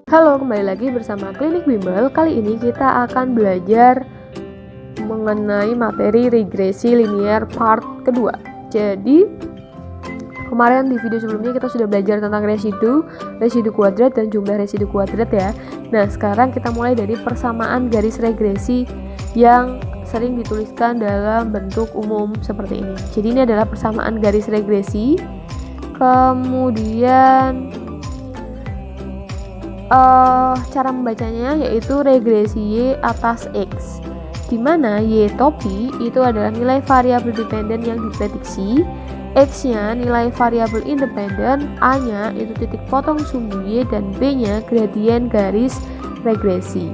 Halo, kembali lagi bersama Klinik Bimbel. Kali ini kita akan belajar mengenai materi regresi linear part kedua. Jadi, kemarin di video sebelumnya kita sudah belajar tentang residu kuadrat dan jumlah residu kuadrat ya. Nah, sekarang kita mulai dari persamaan garis regresi yang sering dituliskan dalam bentuk umum seperti ini. Jadi ini adalah persamaan garis regresi. Kemudian cara membacanya yaitu regresi Y atas X, di mana Y topi itu adalah nilai variabel dependen yang diprediksi, X-nya nilai variabel independen, A-nya itu titik potong sumbu Y, dan B-nya gradien garis regresi.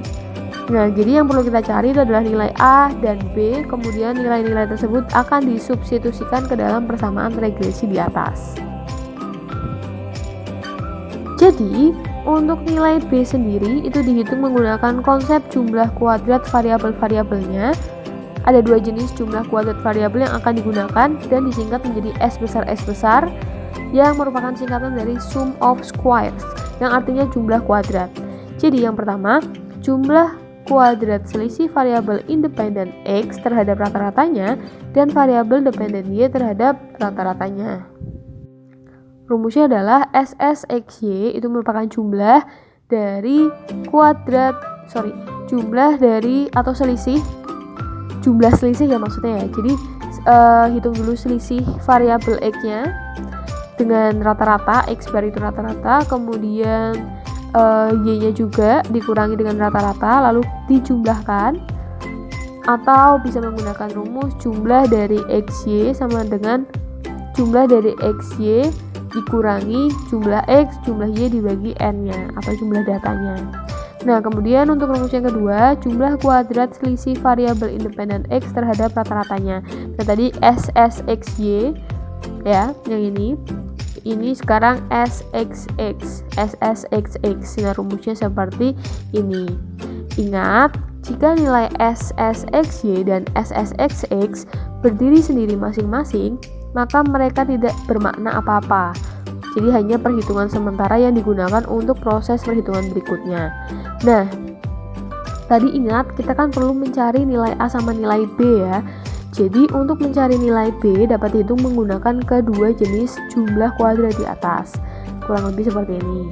Nah, jadi yang perlu kita cari itu adalah nilai A dan B, kemudian nilai-nilai tersebut akan disubstitusikan ke dalam persamaan regresi di atas. Jadi, untuk nilai B sendiri itu dihitung menggunakan konsep jumlah kuadrat variabel-variabelnya. Ada dua jenis jumlah kuadrat variabel yang akan digunakan dan disingkat menjadi S besar yang merupakan singkatan dari sum of squares yang artinya jumlah kuadrat. Jadi yang pertama, jumlah kuadrat selisih variabel independen X terhadap rata-ratanya dan variabel dependen Y terhadap rata-ratanya. Rumusnya adalah SSXY itu merupakan jumlah dari jumlah selisih ya maksudnya ya. Jadi hitung dulu selisih variabel X-nya dengan rata-rata, X bar itu rata-rata, kemudian Y-nya juga dikurangi dengan rata-rata lalu dijumlahkan, atau bisa menggunakan rumus jumlah dari XY sama dengan jumlah dari XY dikurangi jumlah X, jumlah Y dibagi N-nya atau jumlah datanya. Nah, kemudian untuk rumus yang kedua, jumlah kuadrat selisih variabel independen X terhadap rata-ratanya. Nah, tadi SSXY ya, yang ini sekarang SSXX. Nah, rumusnya seperti ini. Ingat, jika nilai SSXY dan SSXX berdiri sendiri masing-masing, maka mereka tidak bermakna apa-apa. Jadi hanya perhitungan sementara yang digunakan untuk proses perhitungan berikutnya. Nah, tadi ingat kita kan perlu mencari nilai A sama nilai B ya. Jadi untuk mencari nilai B dapat dihitung menggunakan kedua jenis jumlah kuadrat di atas. Kurang lebih seperti ini.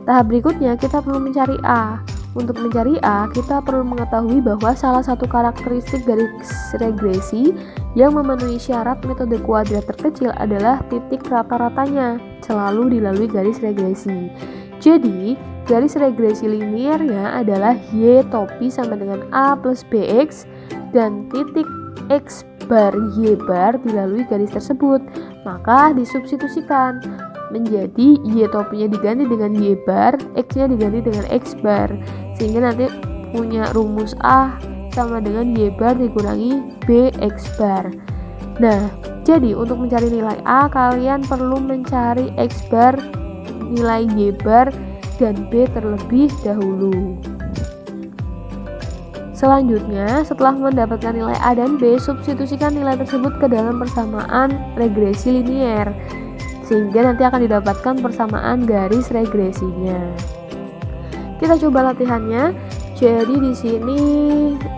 Tahap berikutnya kita perlu mencari A. Untuk mencari A, kita perlu mengetahui bahwa salah satu karakteristik garis regresi yang memenuhi syarat metode kuadrat terkecil adalah titik rata-ratanya selalu dilalui garis regresi. Jadi, garis regresi linearnya adalah Y topi sama dengan A plus BX dan titik X bar Y bar dilalui garis tersebut. Maka disubstitusikan menjadi Y topinya diganti dengan Y bar, X-nya diganti dengan X bar, sehingga nanti punya rumus A sama dengan Y bar dikurangi BX bar. Nah, jadi untuk mencari nilai A, kalian perlu mencari X bar, nilai Y bar, dan B terlebih dahulu. Selanjutnya, setelah mendapatkan nilai A dan B, substitusikan nilai tersebut ke dalam persamaan regresi linear, sehingga nanti akan didapatkan persamaan garis regresinya. Kita coba latihannya. Jadi di sini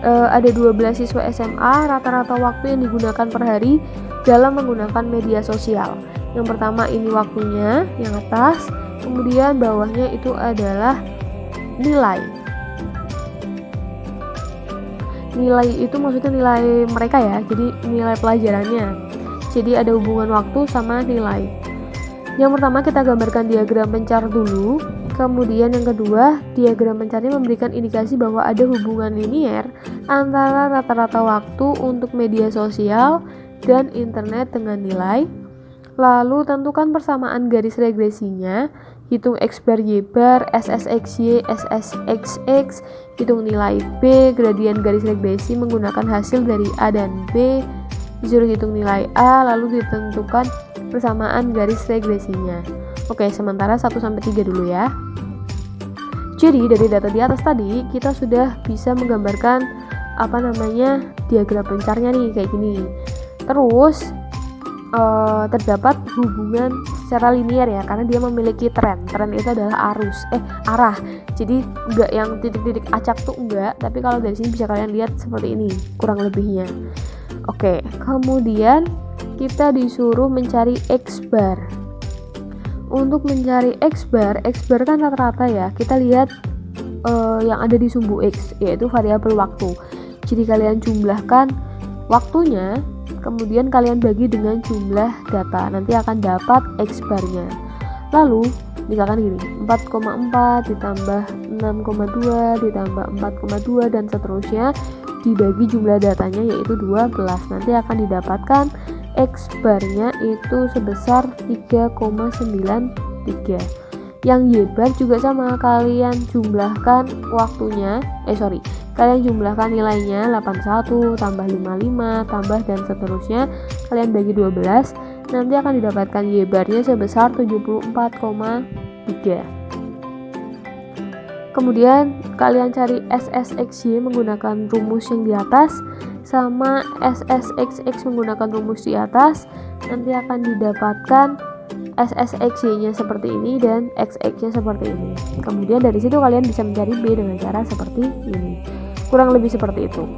ada 12 siswa SMA, rata-rata waktu yang digunakan per hari dalam menggunakan media sosial. Yang pertama ini waktunya, yang atas, kemudian bawahnya itu adalah nilai. Nilai itu maksudnya nilai mereka ya, jadi nilai pelajarannya. Jadi ada hubungan waktu sama nilai. Yang pertama kita gambarkan diagram pencar dulu. Kemudian yang kedua, diagram pencarnya memberikan indikasi bahwa ada hubungan linier antara rata-rata waktu untuk media sosial dan internet dengan nilai. Lalu tentukan persamaan garis regresinya, hitung X bar Y bar, SSXY, SSXX, hitung nilai B, gradien garis regresi menggunakan hasil dari A dan B, disuruh hitung nilai A, lalu ditentukan persamaan garis regresinya. Oke, sementara 1-3 dulu ya. Jadi dari data di atas tadi kita sudah bisa menggambarkan diagram pencarnya nih kayak gini. Terus terdapat hubungan secara linear ya, karena dia memiliki tren itu adalah arah. Jadi enggak yang titik-titik acak tuh enggak, tapi kalau dari sini bisa kalian lihat seperti ini kurang lebihnya. Oke, kemudian kita disuruh mencari X bar. Untuk mencari X bar kan rata-rata ya, kita lihat yang ada di sumbu X, yaitu variabel waktu. Jadi kalian jumlahkan waktunya, kemudian kalian bagi dengan jumlah data, nanti akan dapat X barnya. Lalu misalkan gini, 4,4 ditambah 6,2 ditambah 4,2 dan seterusnya, dibagi jumlah datanya yaitu 12, nanti akan didapatkan X barnya itu sebesar 3,93. Yang Y bar juga sama, kalian jumlahkan waktunya, kalian jumlahkan nilainya 81 tambah 55 tambah dan seterusnya, kalian bagi 12, nanti akan didapatkan Y barnya sebesar 74,3. Kemudian kalian cari SSXY menggunakan rumus yang di atas sama SSXX menggunakan rumus di atas, nanti akan didapatkan SSXY-nya seperti ini dan XX-nya seperti ini. Kemudian dari situ kalian bisa mencari B dengan cara seperti ini. Kurang lebih seperti itu.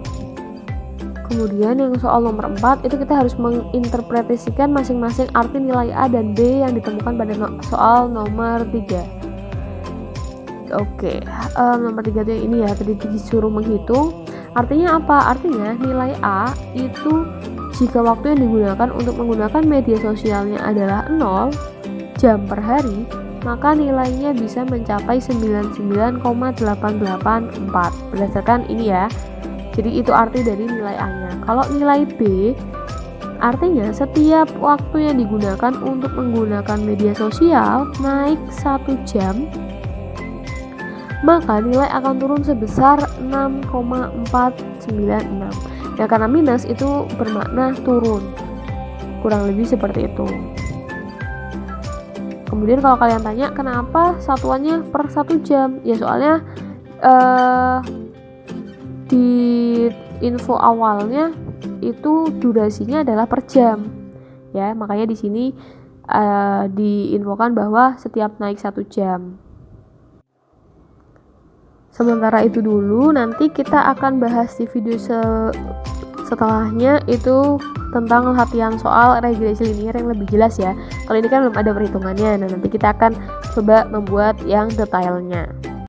Kemudian yang soal nomor 4 itu kita harus menginterpretasikan masing-masing arti nilai A dan B yang ditemukan pada soal nomor 3. Oke, nomor 3 itu yang ini ya, tadi disuruh menghitung. Artinya apa? Artinya nilai A itu jika waktu yang digunakan untuk menggunakan media sosialnya adalah 0 jam per hari, maka nilainya bisa mencapai 99,884 berdasarkan ini ya. Jadi itu arti dari nilai A-nya. Kalau nilai B, artinya setiap waktu yang digunakan untuk menggunakan media sosial naik 1 jam, maka nilai akan turun sebesar 6,496. Ya, karena minus itu bermakna turun. Kurang lebih seperti itu. Kemudian kalau kalian tanya kenapa satuannya per 1 jam? Ya soalnya di info awalnya itu durasinya adalah per jam. Ya, makanya di sini diinfokan bahwa setiap naik 1 jam. Sementara itu dulu, nanti kita akan bahas di video setelahnya itu tentang latihan soal regresi linear yang lebih jelas ya. Kalau ini kan belum ada perhitungannya, nah nanti kita akan coba membuat yang detailnya.